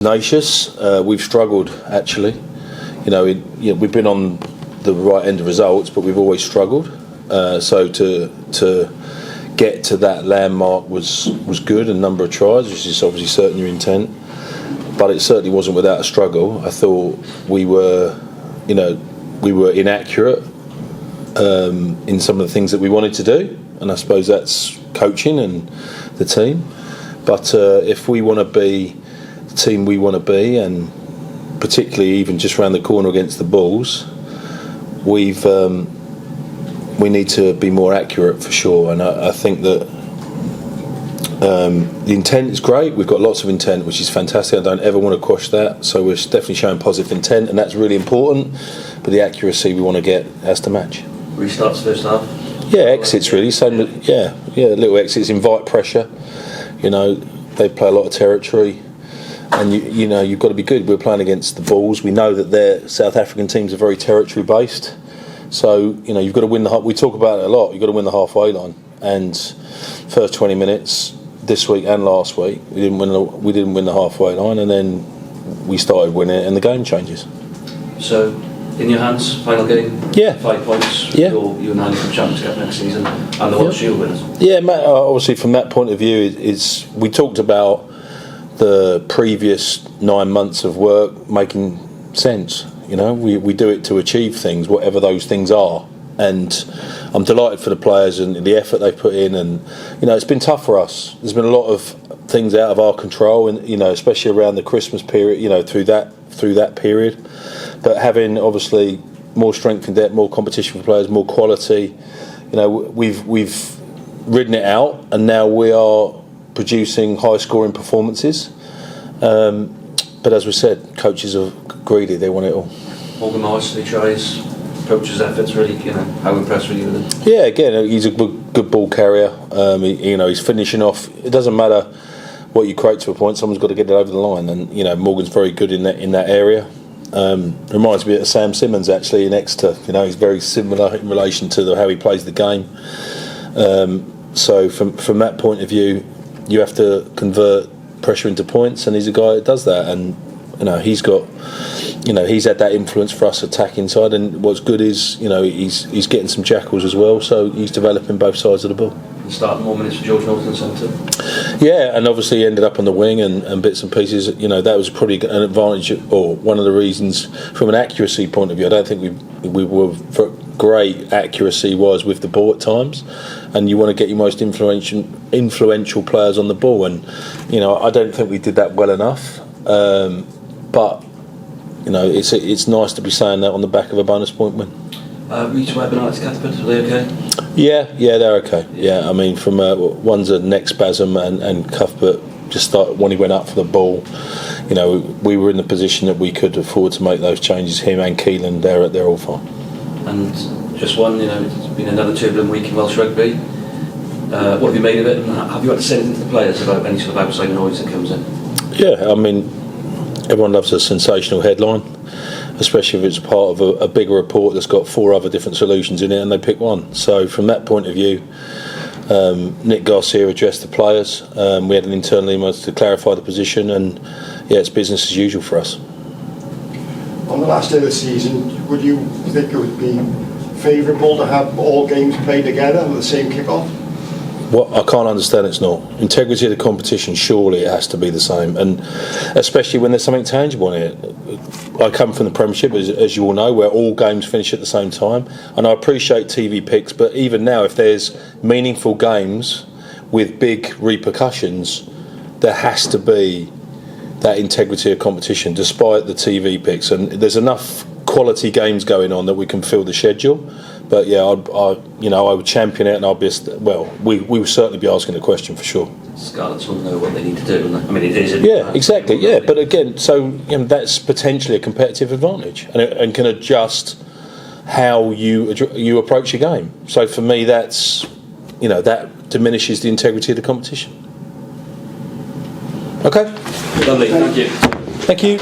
Tenacious. We've struggled actually. We've been on the right end of results, but we've always struggled. So to get to that landmark was good. A number of tries, which is obviously certainly your intent, but it certainly wasn't without a struggle. I thought we were inaccurate in some of the things that we wanted to do, and I suppose that's coaching and the team. But if we want to be the team we want to be, and particularly even just round the corner against the Bulls, we need to be more accurate for sure. And I think that the intent is great. We've got lots of intent, which is fantastic. I don't ever want to quash that. So we're definitely showing positive intent, and that's really important. But the accuracy we want to get has to match. Restarts first half. Yeah, exits really. Same. Yeah. Little exits, invite pressure. They play a lot of territory. And you've got to be good. We're playing against the Bulls. We know that their South African teams are very territory based. So you've got to win the. We talk about it a lot. You've got to win the halfway line. And first 20 minutes this week and last week, we didn't win the halfway line, and then we started winning it, and the game changes. So, in your hands, final game. Yeah. 5 points. Yeah. You're now for Champions Cup next season, and the World Shield winners. Yeah, Matt, obviously from that point of view, is we talked about the previous 9 months of work making sense. We do it to achieve things, whatever those things are. And I'm delighted for the players and the effort they've put in. And it's been tough for us. There's been a lot of things out of our control, and especially around the Christmas period. Through that period. But having obviously more strength in depth, more competition for players, more quality. We've ridden it out, and now we are producing high-scoring performances. But as we said, coaches are greedy; they want it all. Morgan Morris, he tries. Coach's efforts, really. How impressed were you with him? Yeah, again, he's a good ball carrier. He's finishing off. It doesn't matter what you create to a point; someone's got to get it over the line. And Morgan's very good in that area. Reminds me of Sam Simmons actually in Exeter. He's very similar in relation to how he plays the game. So from that point of view, you have to convert pressure into points, and he's a guy that does that. And he's got, he's had that influence for us attacking side. And what's good is, he's getting some jackals as well. So he's developing both sides of the ball. Starting more minutes for George Norton centre. Yeah, and obviously he ended up on the wing and bits and pieces. That was probably an advantage, or one of the reasons from an accuracy point of view. I don't think we were great accuracy was with the ball at times, and you want to get your most influential players on the ball, and I don't think we did that well enough. But it's nice to be saying that on the back of a bonus point win. Reach Webb and Alex Cuthbert, are they okay? Yeah, they're okay. Yeah, I mean, from one's a neck spasm, and Cuthbert just started when he went up for the ball. We were in the position that we could afford to make those changes. Him and Keelan, they're all fine. And just one, it's been another turbulent week in Welsh rugby. What have you made of it? And have you had to say anything to the players about any sort of outside noise that comes in? Yeah, I mean, everyone loves a sensational headline, especially if it's part of a bigger report that's got 4 other different solutions in it, and they pick one. So from that point of view, Nick Garcia addressed the players. We had an internal email to clarify the position, and it's business as usual for us. On the last day of the season, would you think it would be favourable to have all games played together with the same kick-off? Well, I can't understand it's not. Integrity of the competition, surely it has to be the same, and especially when there's something tangible in it. I come from the Premiership, as you all know, where all games finish at the same time, and I appreciate TV picks, but even now, if there's meaningful games with big repercussions, there has to be that integrity of competition, despite the TV picks. And there's enough quality games going on that we can fill the schedule. But yeah, I would champion it, and I'll be we will certainly be asking the question for sure. Scarlets will know what they need to do. I mean, it is. Yeah, exactly. Yeah, but again, so that's potentially a competitive advantage, and can adjust how you approach your game. So for me, that's that diminishes the integrity of the competition. Okay. Lovely. Thank you. Thank you.